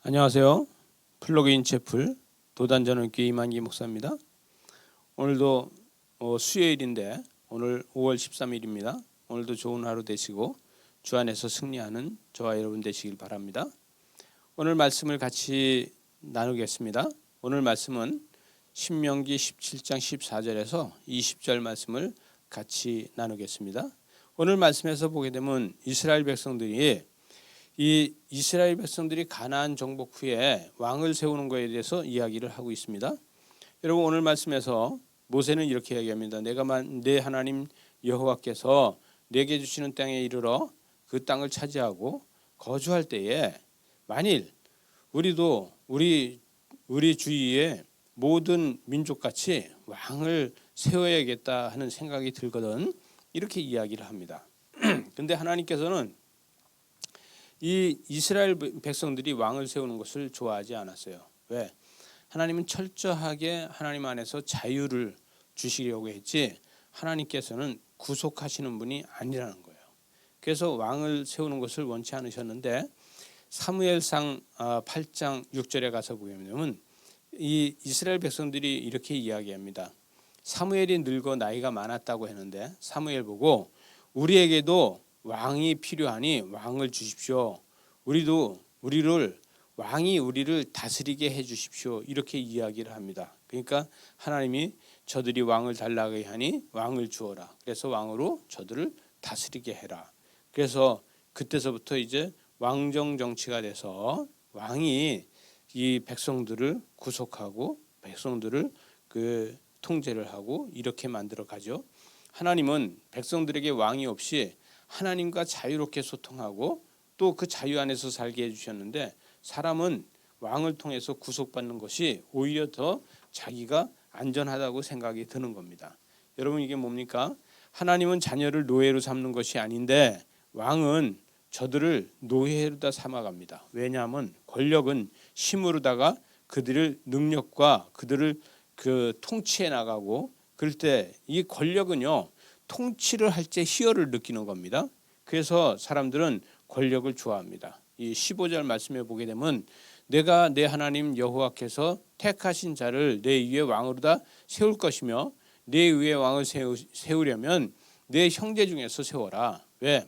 안녕하세요. 플러그인 채플 도단전원교회 이만기 목사입니다. 오늘도 수요일인데 오늘 5월 13일입니다. 오늘도 좋은 하루 되시고 주 안에서 승리하는 저와 여러분 되시길 바랍니다. 오늘 말씀을 같이 나누겠습니다. 오늘 말씀은 신명기 17장 14절에서 20절 말씀을 같이 나누겠습니다. 오늘 말씀에서 보게 되면 이스라엘 백성들이 가나안 정복 후에 왕을 세우는 것에 대해서 이야기를 하고 있습니다. 여러분 오늘 말씀에서 모세는 이렇게 이야기합니다. 내 하나님 여호와께서 내게 주시는 땅에 이르러 그 땅을 차지하고 거주할 때에 만일 우리도 우리 주위에 모든 민족같이 왕을 세워야겠다 하는 생각이 들거든 이렇게 이야기를 합니다. 그런데 하나님께서는 이 이스라엘 백성들이 왕을 세우는 것을 좋아하지 않았어요. 왜? 하나님은 철저하게 하나님 안에서 자유를 주시려고 했지 하나님께서는 구속하시는 분이 아니라는 거예요. 그래서 왕을 세우는 것을 원치 않으셨는데 사무엘상 8장 6절에 가서 보면 이 이스라엘 백성들이 이렇게 이야기합니다. 사무엘이 늙어 나이가 많았다고 했는데 사무엘 보고 우리에게도 왕이 필요하니 왕을 주십시오. 왕이 우리를 다스리게 해 주십시오. 이렇게 이야기를 합니다. 그러니까 하나님이 저들이 왕을 달라고 하니 왕을 주어라. 그래서 왕으로 저들을 다스리게 해라. 그래서 그때서부터 이제 왕정 정치가 돼서 왕이 이 백성들을 구속하고 백성들을 통제를 하고 이렇게 만들어 가죠. 하나님은 백성들에게 왕이 없이 하나님과 자유롭게 소통하고 또 그 자유 안에서 살게 해주셨는데 사람은 왕을 통해서 구속받는 것이 오히려 더 자기가 안전하다고 생각이 드는 겁니다. 여러분 이게 뭡니까? 하나님은 자녀를 노예로 삼는 것이 아닌데 왕은 저들을 노예로다 삼아갑니다. 왜냐하면 권력은 힘으로다가 그들을 능력과 그들을 통치해 나가고 그럴 때 이 권력은요 통치를 할 때 희열을 느끼는 겁니다. 그래서 사람들은 권력을 좋아합니다. 이 15절 말씀에 보게 되면 내가 내 하나님 여호와께서 택하신 자를 내 위에 왕으로다 세울 것이며 내 위에 왕을 세우려면 내 형제 중에서 세워라. 왜?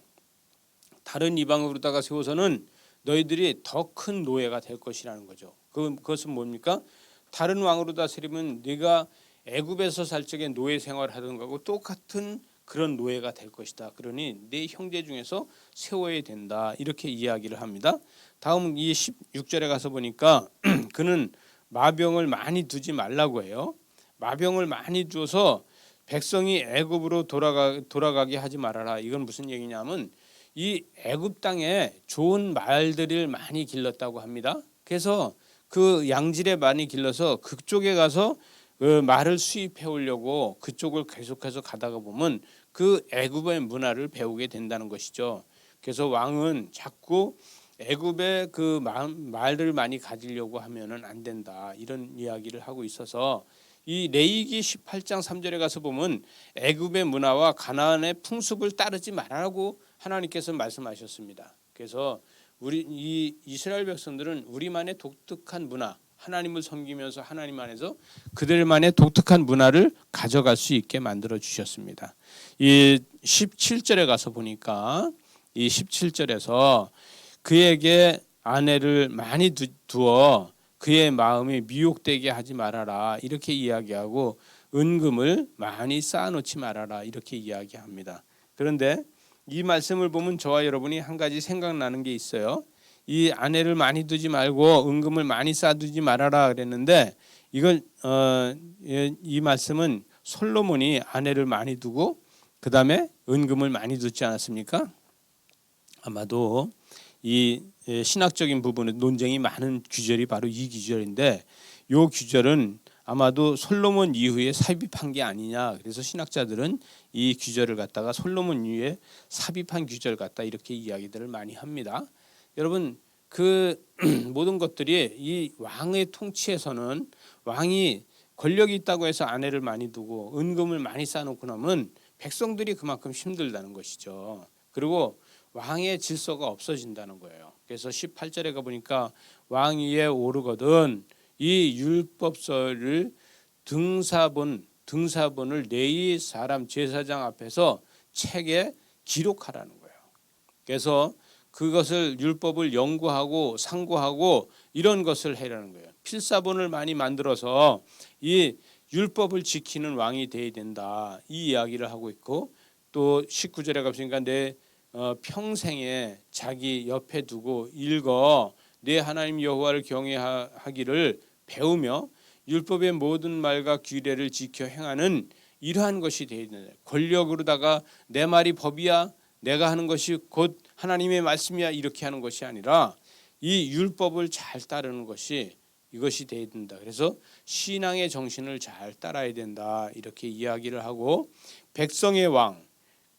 다른 이방으로다가 세워서는 너희들이 더 큰 노예가 될 것이라는 거죠. 그것은 뭡니까? 다른 왕으로다 세우면 네가 애굽에서 살 적에 노예 생활을 하던 거하고 똑같은 그런 노예가 될 것이다. 그러니 네 형제 중에서 세워야 된다. 이렇게 이야기를 합니다. 다음 이 16절에 가서 보니까 그는 마병을 많이 두지 말라고 해요. 마병을 많이 두어서 백성이 애굽으로 돌아가게 하지 말아라. 이건 무슨 얘기냐면 이 애굽 땅에 좋은 말들을 많이 길렀다고 합니다. 그래서 그 양질에 많이 길러서 그쪽에 가서 그 말을 수입해 오려고 그쪽을 계속해서 가다가 보면 그 애굽의 문화를 배우게 된다는 것이죠. 그래서 왕은 자꾸 애굽의 그 말을 많이 가지려고 하면은 안 된다. 이런 이야기를 하고 있어서 이 레위기 18장 3절에 가서 보면 애굽의 문화와 가나안의 풍습을 따르지 말라고 하나님께서 말씀하셨습니다. 그래서 이 이스라엘 백성들은 우리만의 독특한 문화 하나님을 섬기면서 하나님 안에서 그들만의 독특한 문화를 가져갈 수 있게 만들어 주셨습니다. 이 17절에 가서 보니까 이 17절에서 그에게 아내를 많이 두어 그의 마음이 미혹되게 하지 말아라 이렇게 이야기하고 은금을 많이 쌓아놓지 말아라 이렇게 이야기합니다. 그런데 이 말씀을 보면 저와 여러분이 한 가지 생각나는 게 있어요. 이 아내를 많이 두지 말고 은금을 많이 쌓아두지 말아라 그랬는데 이걸 이 말씀은 솔로몬이 아내를 많이 두고 그 다음에 은금을 많이 두지 않았습니까? 아마도 이 신학적인 부분은 논쟁이 많은 규절이 바로 이 규절인데 이 규절은 아마도 솔로몬 이후에 삽입한 게 아니냐. 그래서 신학자들은 이 규절을 갖다가 솔로몬 이후에 삽입한 규절 같다 이렇게 이야기들을 많이 합니다. 여러분 그 모든 것들이 이 왕의 통치에서는 왕이 권력이 있다고 해서 아내를 많이 두고 은금을 많이 쌓아놓고 나면 백성들이 그만큼 힘들다는 것이죠. 그리고 왕의 질서가 없어진다는 거예요. 그래서 18절에 가보니까 왕위에 오르거든 이 율법서를 등사본을 네 사람 제사장 앞에서 책에 기록하라는 거예요. 그래서 그것을 율법을 연구하고 상고하고 이런 것을 해라는 거예요. 필사본을 많이 만들어서 이 율법을 지키는 왕이 돼야 된다. 이 이야기를 하고 있고 또 19절에 가보니까 내 평생에 자기 옆에 두고 읽어 내 하나님 여호와를 경외하기를 배우며 율법의 모든 말과 규례를 지켜 행하는 이러한 것이 되어야 된다. 권력으로다가 내 말이 법이야 내가 하는 것이 곧 하나님의 말씀이야 이렇게 하는 것이 아니라 이 율법을 잘 따르는 것이 이것이 되어야 된다. 그래서 신앙의 정신을 잘 따라야 된다 이렇게 이야기를 하고 백성의 왕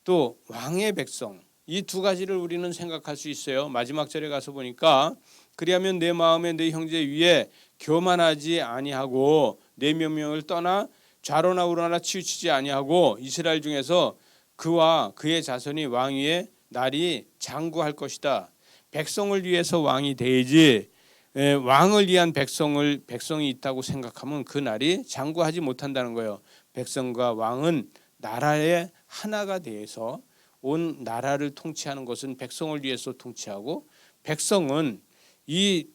또 왕의 백성 이 두 가지를 우리는 생각할 수 있어요. 마지막 절에 가서 보니까 그리하면 내 마음에 내 형제 위에 교만하지 아니하고 내 명령을 떠나 좌로나 우로나 치우치지 아니하고 이스라엘 중에서 그와 그의 자손이 왕위에 날이 장구할 것이다. 백성을 위해서 왕이 되지 왕을 위한 백성이 있다고 생각하면 그 날이 장구하지 못한다는 거예요. 백성과 왕은 나라의 하나가 돼서 온 나라를 통치하는 것은 백성을 위해서 통치하고 백성은 이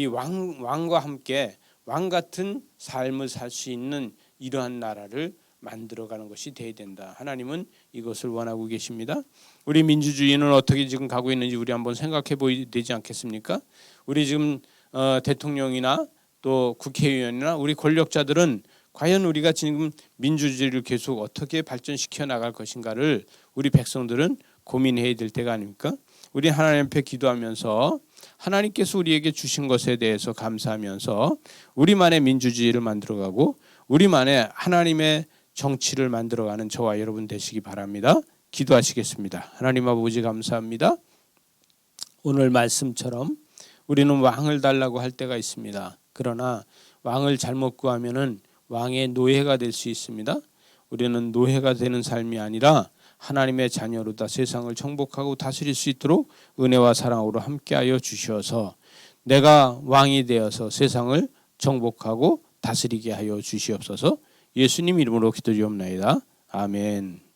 왕과 함께 왕 같은 삶을 살 수 있는 이러한 나라를 만들어가는 것이 돼야 된다. 하나님은 이것을 원하고 계십니다. 우리 민주주의는 어떻게 지금 가고 있는지 우리 한번 생각해 보야 되지 않겠습니까? 우리 지금 대통령이나 또 국회의원이나 우리 권력자들은 과연 우리가 지금 민주주의를 계속 어떻게 발전시켜 나갈 것인가를 우리 백성들은 고민해야 될 때가 아닙니까? 우리 하나님 앞에 기도하면서 하나님께서 우리에게 주신 것에 대해서 감사하면서 우리만의 민주주의를 만들어가고 우리만의 하나님의 정치를 만들어가는 저와 여러분 되시기 바랍니다. 기도하시겠습니다. 하나님 아버지 감사합니다. 오늘 말씀처럼 우리는 왕을 달라고 할 때가 있습니다. 그러나 왕을 잘못 구하면은 왕의 노예가 될 수 있습니다. 우리는 노예가 되는 삶이 아니라 하나님의 자녀로다 세상을 정복하고 다스릴 수 있도록 은혜와 사랑으로 함께하여 주셔서 내가 왕이 되어서 세상을 정복하고 다스리게 하여 주시옵소서. 예수님 이름으로 기도드리옵나이다. 아멘.